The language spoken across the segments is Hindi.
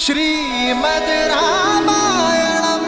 श्रीमद् रामायणम्।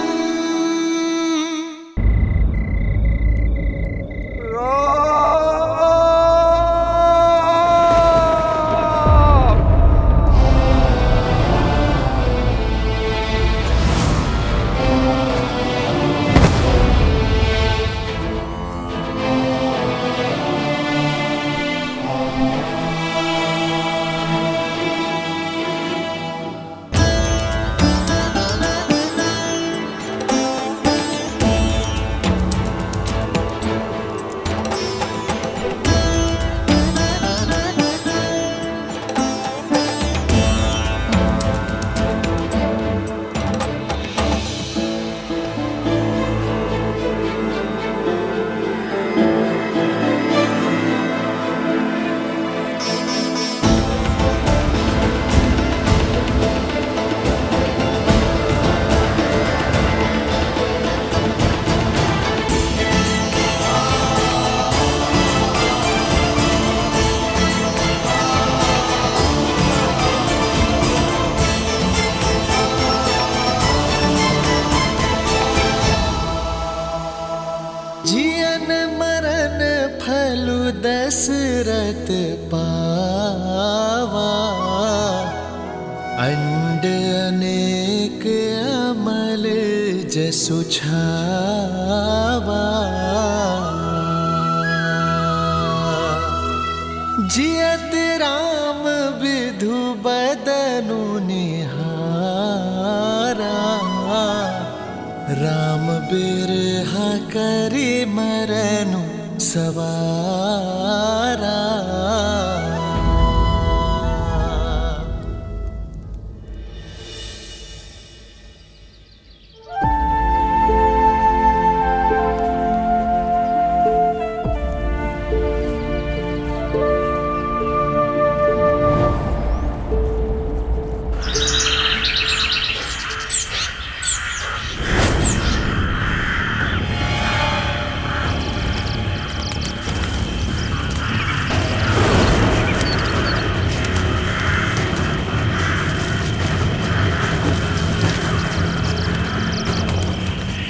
जियन मरन फलु दशरथ पावा, अंड अनेक अमल जसु छावा। जियत राम विधु बदनु निहारा, राम बिरहा करि मरनु सवारा।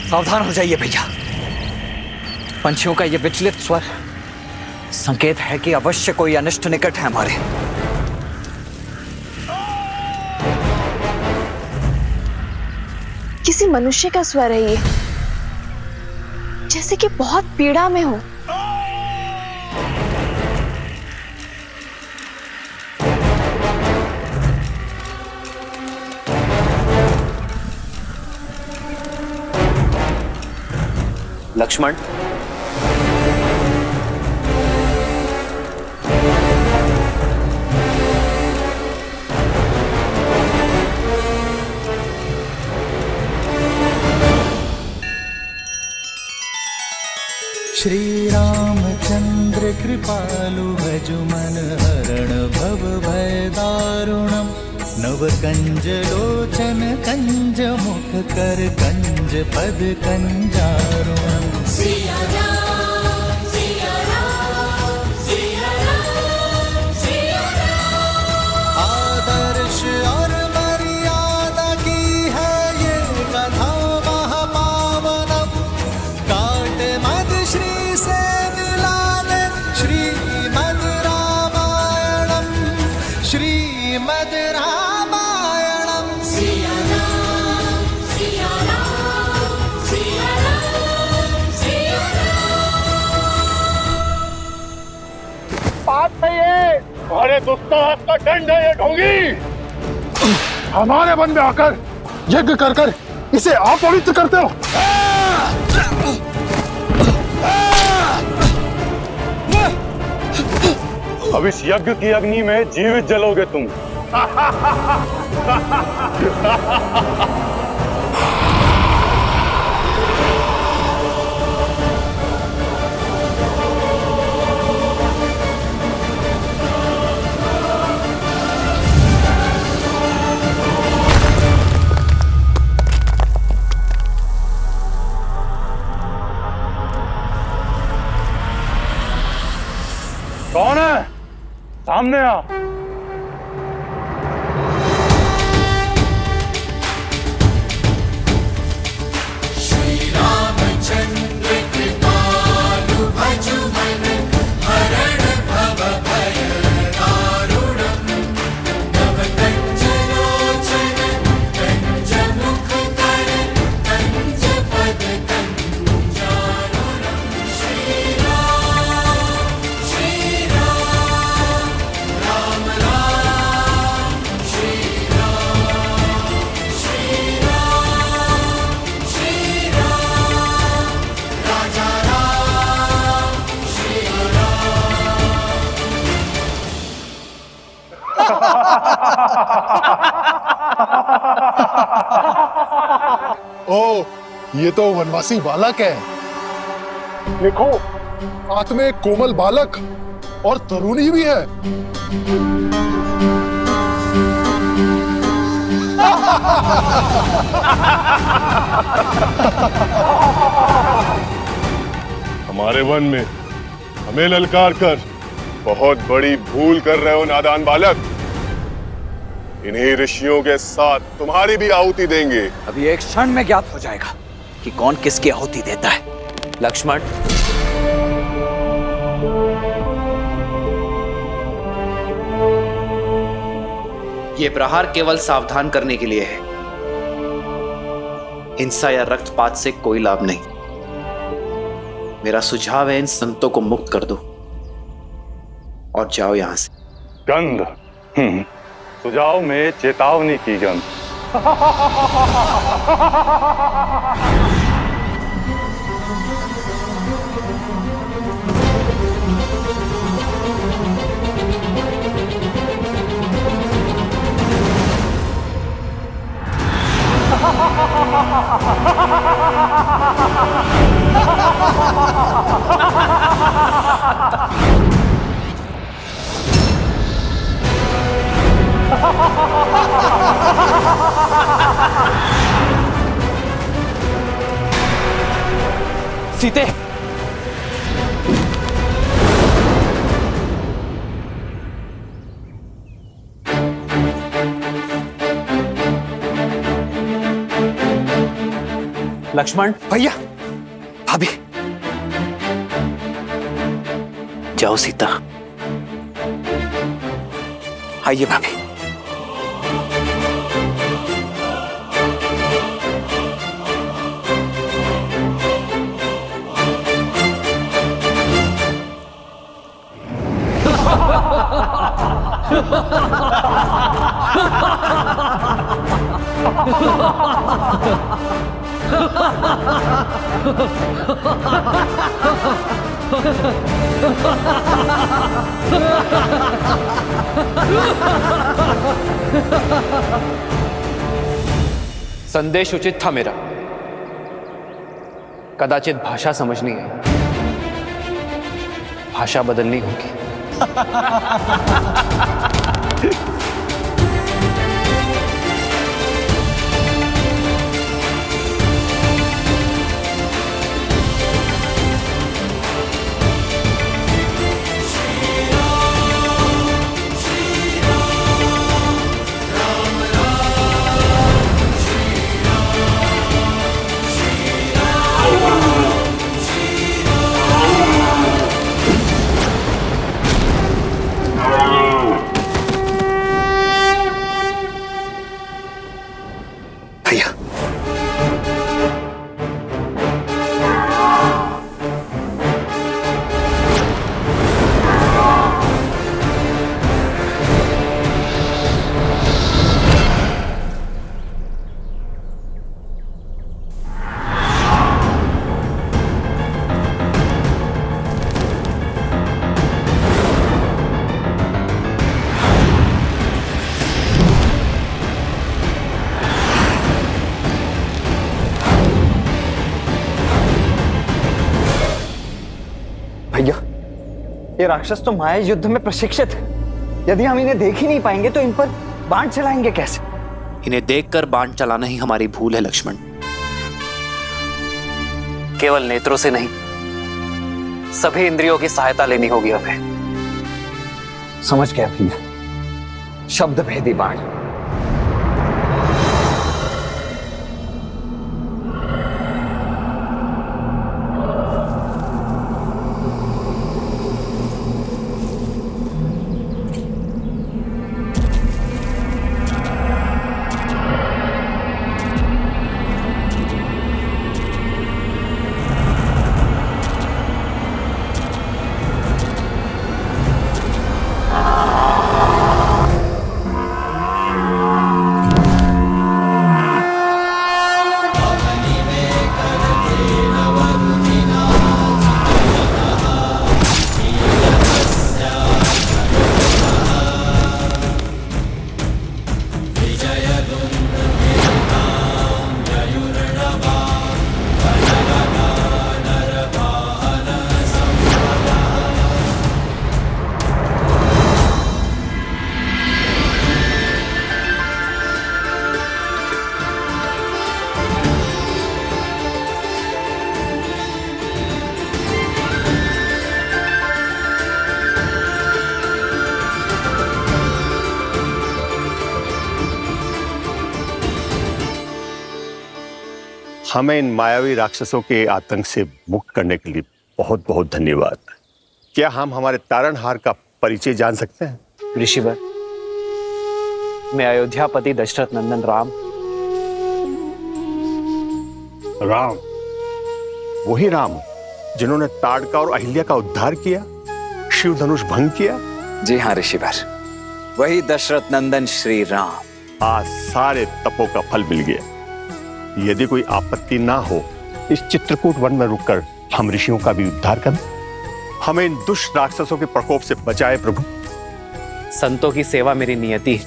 सावधान हो जाइए भैया, पंछियों का यह विचलित स्वर संकेत है कि अवश्य कोई अनिष्ट निकट है हमारे। किसी मनुष्य का स्वर है ये, जैसे कि बहुत पीड़ा में हो। लक्ष्मण, श्री रामचंद्र कृपालु भजु मन हरण भव भय दारुणम्। नव कंज लोचन कंज मुख कर कंज पद कंजारुणम्। सिया राम, सिया राम, सिया राम, सिया राम। आदर्श और मर्यादा की है ये कथा महापावनम्। काट मद श्री से मिला दे श्रीमद् रामायणम्। श्रीमद् रामायणम्। सिया राम, सिया राम, सिया राम, सिया राम। बात है ये, अरे दुस्साहस का दंड है ये ढोंगी। हमारे वन में आकर यज्ञ कर कर इसे अपवित्र करते हो। अब इस यज्ञ की अग्नि में जीवित जलोगे तुम। कौन है? सामने आ। ओ, ये तो वनवासी बालक है। देखो, हाथ में एक कोमल बालक और तरुणी भी है। हमारे वन में हमें ललकार कर बहुत बड़ी भूल कर रहे हो नादान बालक। इन्हीं ऋषियों के साथ तुम्हारी भी आहुति देंगे। अभी एक क्षण में ज्ञात हो जाएगा कि कौन किसकी आहुति देता है। लक्ष्मण, ये प्रहार केवल सावधान करने के लिए है। हिंसा या रक्तपात से कोई लाभ नहीं। मेरा सुझाव है इन संतों को मुक्त कर दो और जाओ यहां से। गंध, सुझाव में चेतावनी की गंध। सीते, लक्ष्मण, भैया, भाभी, जाओ सीता। आइए भाभी। संदेश उचित था मेरा। कदाचित भाषा समझनी है, भाषा बदलनी होगी। भैया, भैया, ये राक्षस तो माया युद्ध में प्रशिक्षित है। यदि हम इन्हें देख ही नहीं पाएंगे तो इन पर बाण चलाएंगे कैसे? इन्हें देखकर बाण चलाना ही हमारी भूल है लक्ष्मण। केवल नेत्रों से नहीं, सभी इंद्रियों की सहायता लेनी होगी हमें। समझ गया भैया, शब्द भेदी बाण। हमें इन मायावी राक्षसों के आतंक से मुक्त करने के लिए बहुत बहुत धन्यवाद। क्या हम हमारे तारणहार का परिचय जान सकते हैं? ऋषिवर, मैं अयोध्यापति दशरथ नंदन राम। राम, वही राम जिन्होंने ताड़का और अहिल्या का उद्धार किया, शिव धनुष भंग किया। जी हाँ ऋषिवर, वही दशरथ नंदन श्री राम। आज सारे तपों का फल मिल गया। यदि कोई आपत्ति ना हो, इस चित्रकूट वन में रुककर हम ऋषियों का भी उद्धार करें। हमें इन दुष्ट राक्षसों के प्रकोप से बचाए प्रभु। संतों की सेवा मेरी नियति है,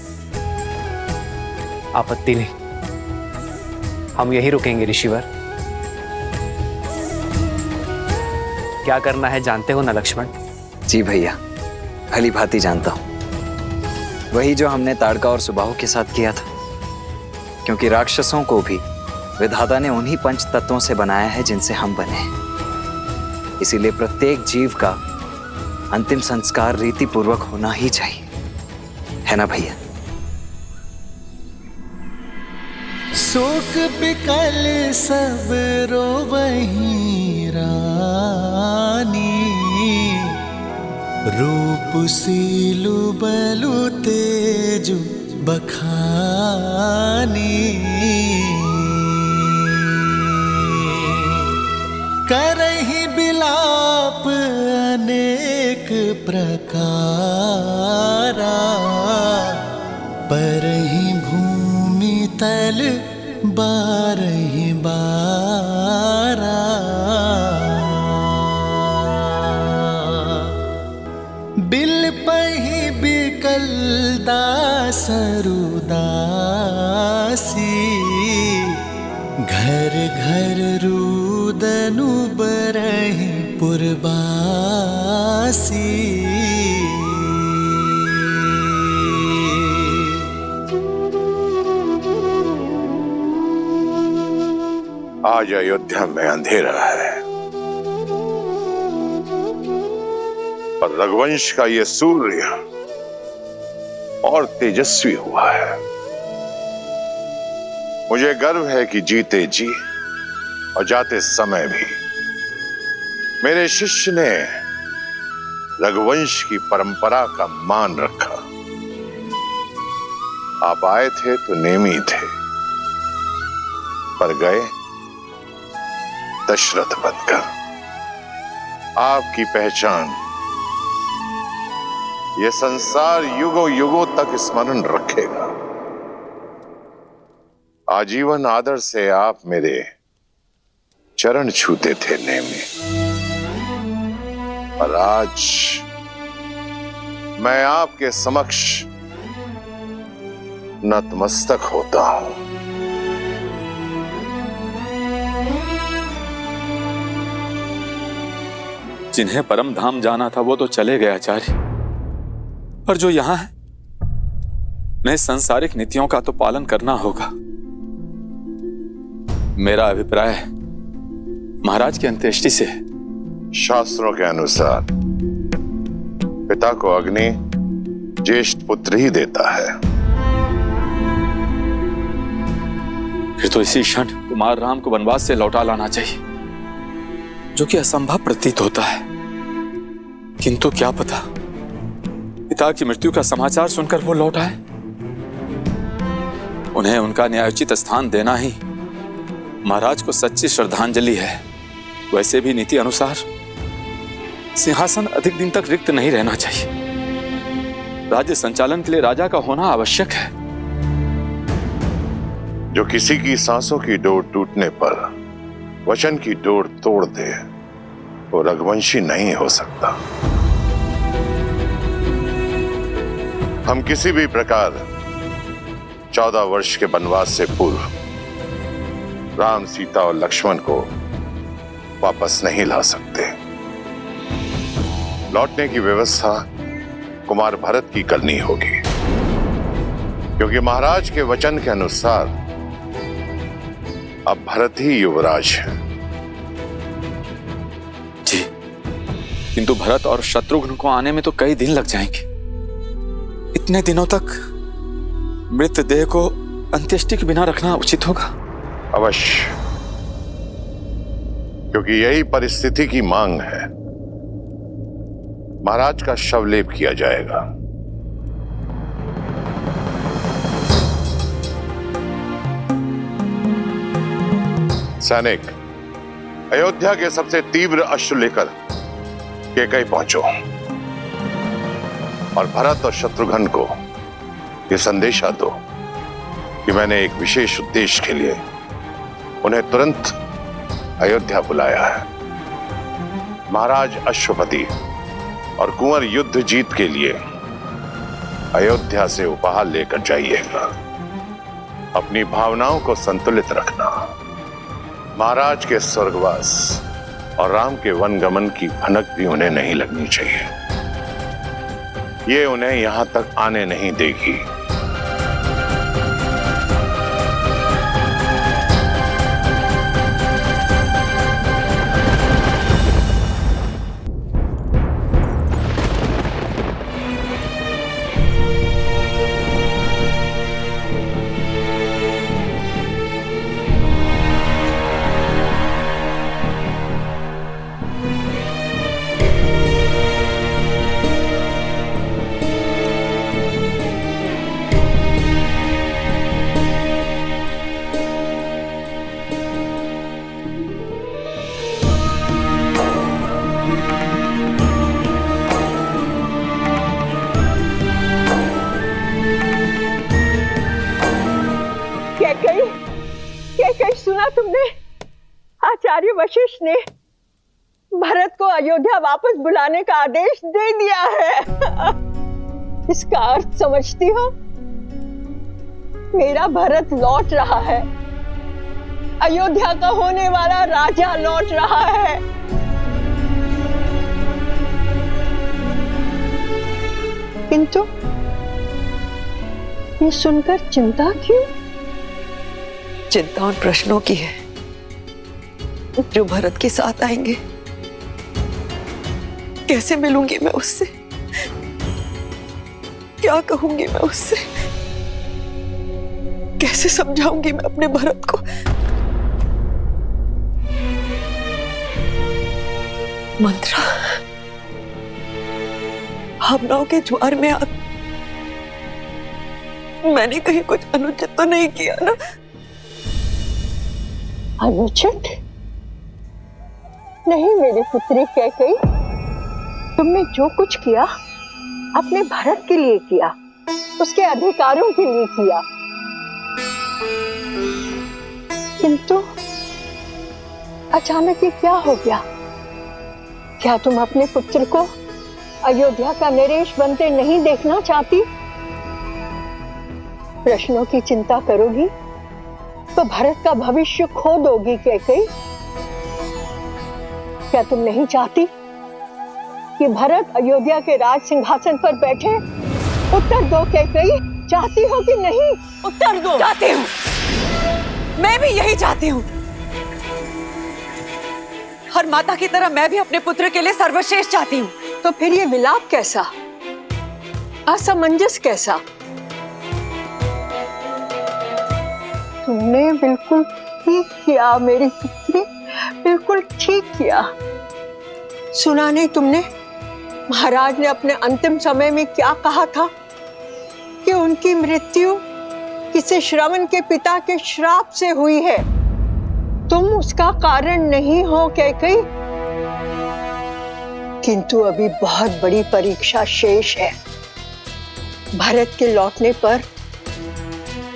आपत्ति नहीं। हम यहीं रुकेंगे ऋषिवर। क्या करना है जानते हो ना लक्ष्मण? जी भैया, भली भांति जानता हूं। वही जो हमने ताड़का और सुबाहु के साथ किया था, क्योंकि राक्षसों को भी विधाता ने उन्हीं पंच तत्वों से बनाया है जिनसे हम बने हैं। इसीलिए प्रत्येक जीव का अंतिम संस्कार रीति पूर्वक होना ही चाहिए, है ना भैया? शोक बिकल सब रोवहीं रानी, रूप सीलु बलु तेजु बखानी। करहि बिलाप अनेक प्रकारा, परहि भूमि तल बारहि बारा। बिल पहि बिकल दासरु दासी, घर घर रुदनु बरहि पुरबासी। आज अयोध्या में अंधेरा है, पर रघुवंश का ये सूर्य और तेजस्वी हुआ है। मुझे गर्व है कि जीते जी और जाते समय भी मेरे शिष्य ने रघुवंश की परंपरा का मान रखा। आप आए थे तो नेमी थे, पर गए दशरथ बनकर। आपकी पहचान ये संसार युगों युगों तक स्मरण रखेगा। आजीवन आदर से आप मेरे चरण छूते थे नेमी, और आज मैं आपके समक्ष नतमस्तक होता हूं। जिन्हें परम धाम जाना था वो तो चले गए आचार्य, पर जो यहां है उन्हें सांसारिक नीतियों का तो पालन करना होगा। मेरा अभिप्राय महाराज की अंत्येष्टि से है। शास्त्रों के अनुसार पिता को अग्नि ज्येष्ठ पुत्र ही देता है। फिर तो इसी क्षण कुमार राम को वनवास से लौटा लाना चाहिए, जो कि असंभव प्रतीत होता है। किंतु क्या पता पिता की मृत्यु का समाचार सुनकर वो लौट आए। उन्हें उनका न्यायोचित स्थान देना ही महाराज को सच्ची श्रद्धांजलि है। वैसे भी नीति अनुसार सिंहासन अधिक दिन तक रिक्त नहीं रहना चाहिए। राज्य संचालन के लिए राजा का होना आवश्यक है। जो किसी की सांसों की डोर टूटने पर वचन की डोर तोड़ दे, वो रघुवंशी नहीं हो सकता। हम किसी भी प्रकार 14 वर्ष के वनवास से पूर्व राम, सीता और लक्ष्मण को वापस नहीं ला सकते। लौटने की व्यवस्था कुमार भरत की करनी होगी, क्योंकि महाराज के वचन के अनुसार अब भरत ही युवराज है। जी, किंतु भरत और शत्रुघ्न को आने में तो कई दिन लग जाएंगे। इतने दिनों तक मृतदेह को अंत्येष्टि के बिना रखना उचित होगा। अवश्य, क्योंकि यही परिस्थिति की मांग है। महाराज का शवलेप किया जाएगा। सैनिक, अयोध्या के सबसे तीव्र अश्रु लेकर कैकेयी पहुंचो और भरत और शत्रुघ्न को यह संदेशा दो कि मैंने एक विशेष उद्देश्य के लिए उन्हें तुरंत अयोध्या बुलाया है। महाराज अश्वपति और कुंवर युद्ध जीत के लिए अयोध्या से उपहार लेकर जाइएगा। अपनी भावनाओं को संतुलित रखना। महाराज के स्वर्गवास और राम के वनगमन की भनक भी उन्हें नहीं लगनी चाहिए। ये उन्हें यहां तक आने नहीं देगी। कैकेयी, सुना तुमने? आचार्य वशिष्ठ ने भरत को अयोध्या वापस बुलाने का आदेश दे दिया है। इसका अर्थ समझती हो? मेरा भरत लौट रहा है। अयोध्या का होने वाला राजा लौट रहा है। किंतु ये सुनकर चिंता क्यों? चिंता उन प्रश्नों की है जो भरत के साथ आएंगे। कैसे मिलूंगी मैं उससे? क्या कहूंगी मैं उससे? कैसे समझाऊंगी मैं अपने भरत को? मंत्रा, भावनाओं के ज्वार में आप, मैंने कहीं कुछ अनुचित तो नहीं किया ना? अनुचित? नहीं मेरी पुत्री कैकेयी, तुमने जो कुछ किया अपने भरत के लिए किया, उसके अधिकारों के लिए किया। किंतु अचानक ये क्या हो गया? क्या तुम अपने पुत्र को अयोध्या का नरेश बनते नहीं देखना चाहती? प्रश्नों की चिंता करोगी तो भरत का भविष्य खो दोगी कैकेयी। क्या तुम नहीं चाहती कि भरत अयोध्या के राज सिंहासन पर बैठे? उत्तर दो कैकेयी, चाहती हो कि नहीं? उत्तर दो। चाहती हूँ, मैं भी यही चाहती हूँ। हर माता की तरह मैं भी अपने पुत्र के लिए सर्वश्रेष्ठ चाहती हूँ। तो फिर ये विलाप कैसा? असमंजस कैसा? तुमने बिल्कुल ठीक किया मेरी पुत्री, बिल्कुल ठीक किया। सुना नहीं तुमने महाराज ने अपने अंतिम समय में क्या कहा था कि उनकी मृत्यु किसी श्रवण के पिता के श्राप से हुई है। तुम उसका कारण नहीं हो कैकेयी। किंतु अभी बहुत बड़ी परीक्षा शेष है। भरत के लौटने पर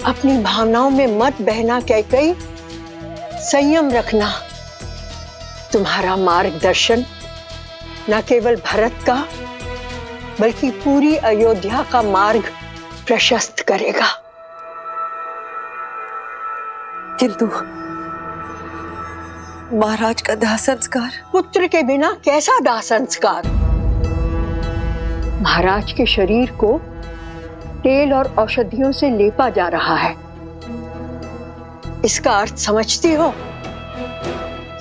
अपनी भावनाओं में मत बहना कैकेयी, संयम रखना। तुम्हारा मार्गदर्शन न केवल भरत का बल्कि पूरी अयोध्या का मार्ग प्रशस्त करेगा। किंतु महाराज का दाह संस्कार? पुत्र के बिना कैसा दाह संस्कार? महाराज के शरीर को तेल और औषधियों से लेपा जा रहा है। इसका अर्थ समझती हो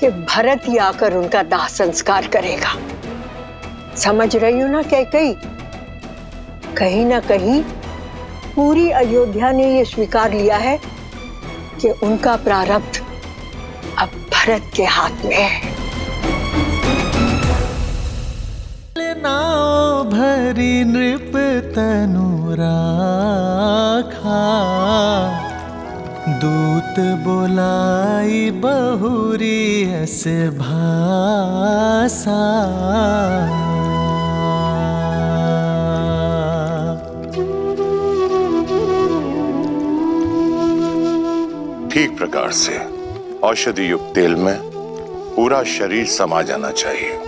कि भरत ही आकर उनका दाह संस्कार करेगा। समझ रही हो ना कैकेयी? कहीं ना कहीं पूरी अयोध्या ने यह स्वीकार लिया है कि उनका प्रारब्ध अब भरत के हाथ में है। नाव भरी नृप तनु राखा, दूत बोलाई बहुरी अस भाषा। ठीक प्रकार से औषधि युक्त तेल में पूरा शरीर समा जाना चाहिए।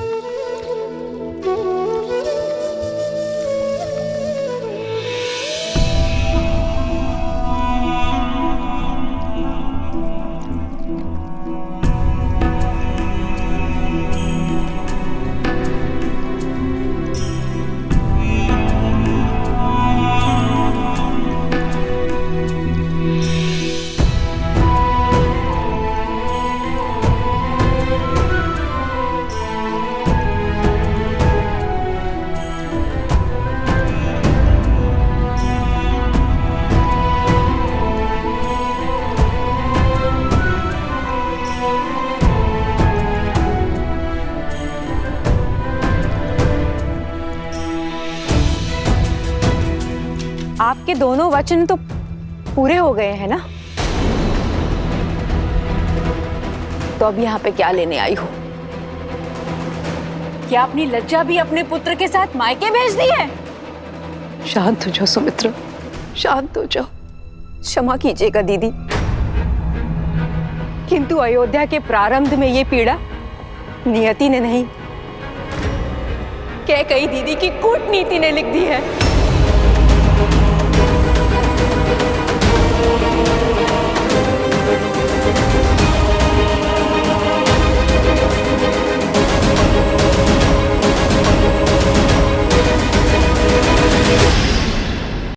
आपके दोनों वचन तो पूरे हो गए हैं ना? तो अब यहाँ पे क्या लेने आई हो? क्या अपनी लज्जा भी अपने पुत्र के साथ मायके भेज दी है? शांत हो जाओ सुमित्रा, शांत हो जाओ। क्षमा कीजिएगा दीदी, किंतु अयोध्या के प्रारंभ में ये पीड़ा नियति ने नहीं, कैकेयी दीदी की कूटनीति ने लिख दी है।